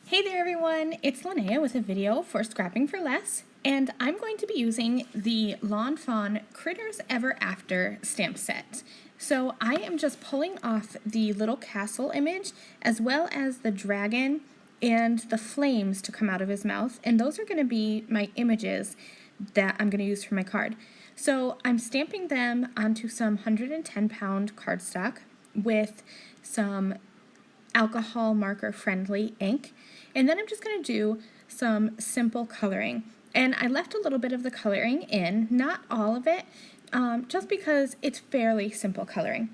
Hey there everyone, it's Lynnea with a video for Scrapping for Less, and I'm going to be using the Fawn Critters Ever After stamp set. So I am just pulling off the little castle image as well as the dragon and the flames to come out of his mouth, and those are going to be my images that I'm going to use for my card. So I'm stamping them onto some 110-pound cardstock with some alcohol marker friendly ink, and then I'm just going to do some simple coloring. And I left a little bit of the coloring in, not all of it, just because it's fairly simple coloring.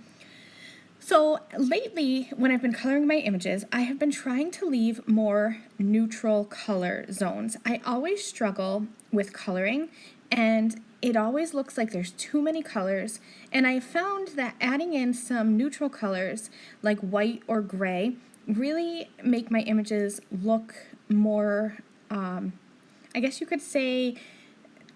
So lately, when I've been coloring my images, I have been trying to leave more neutral color zones. I always struggle with coloring, and it always looks like there's too many colors, and I found that adding in some neutral colors like white or gray really make my images look more, I guess you could say,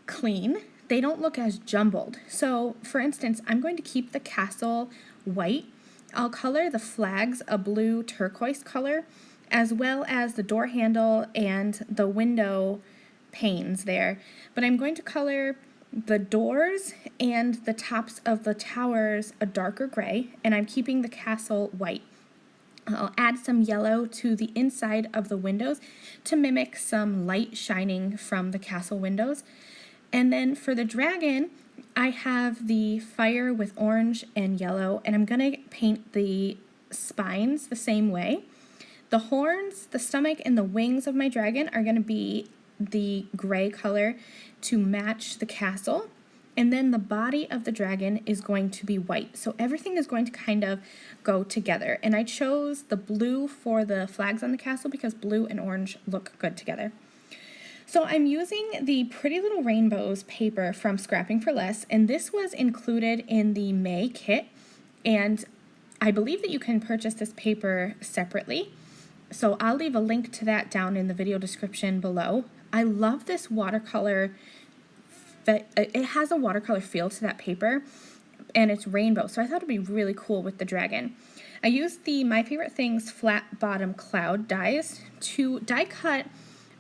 clean. They don't look as jumbled. So for instance, I'm going to keep the castle white. I'll color the flags a blue turquoise color, as well as the door handle and the window panes there. But I'm going to color the doors and the tops of the towers a darker gray, and I'm keeping the castle white. I'll add some yellow to the inside of the windows to mimic some light shining from the castle windows. And then for the dragon, I have the fire with orange and yellow, and I'm going to paint the spines the same way. The horns, the stomach, and the wings of my dragon are going to be the gray color to match the castle. And then the body of the dragon is going to be white. So everything is going to kind of go together. And I chose the blue for the flags on the castle because blue and orange look good together. So I'm using the Pretty Little Rainbows paper from Scrapping for Less, and this was included in the May kit, and I believe that you can purchase this paper separately. So I'll leave a link to that down in the video description below. I love this watercolor. It has a watercolor feel to that paper, and it's rainbow, so I thought it'd be really cool with the dragon. I used the My Favorite Things flat bottom cloud dies to die cut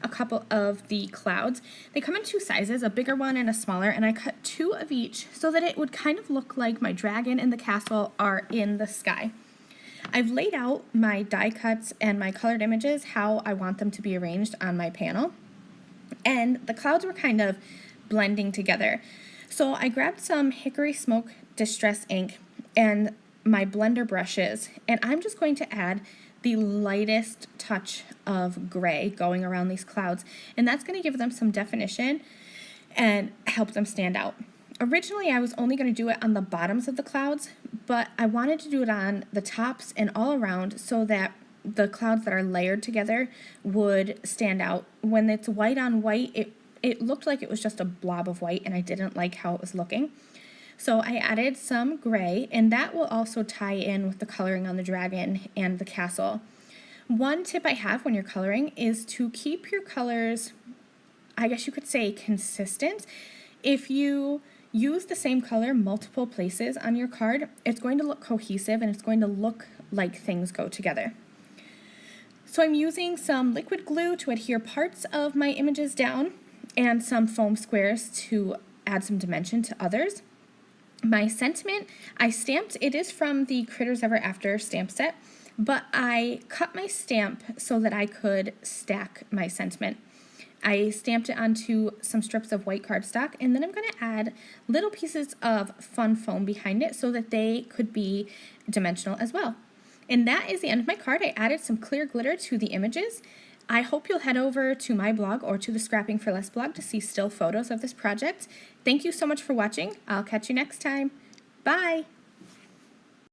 a couple of the clouds. They come in two sizes, a bigger one and a smaller, and I cut two of each so that it would kind of look like my dragon and the castle are in the sky. I've laid out my die cuts and my colored images how I want them to be arranged on my panel, and the clouds were kind of blending together. So I grabbed some Hickory Smoke Distress ink and my blender brushes, and I'm just going to add the lightest touch of gray going around these clouds, and that's going to give them some definition and help them stand out. Originally, I was only going to do it on the bottoms of the clouds, but I wanted to do it on the tops and all around so that the clouds that are layered together would stand out. When it's white on white, it looked like it was just a blob of white, and I didn't like how it was looking. So I added some gray, and that will also tie in with the coloring on the dragon and the castle. One tip I have when you're coloring is to keep your colors, I guess you could say, consistent. If you use the same color multiple places on your card, it's going to look cohesive and it's going to look like things go together. So I'm using some liquid glue to adhere parts of my images down and some foam squares to add some dimension to others. My sentiment, I stamped, it is from the Critters Ever After stamp set, but I cut my stamp so that I could stack my sentiment. I stamped it onto some strips of white cardstock, and then I'm going to add little pieces of fun foam behind it so that they could be dimensional as well. And that is the end of my card. I added some clear glitter to the images. I hope you'll head over to my blog or to the Scrapping for Less blog to see still photos of this project. Thank you so much for watching. I'll catch you next time. Bye!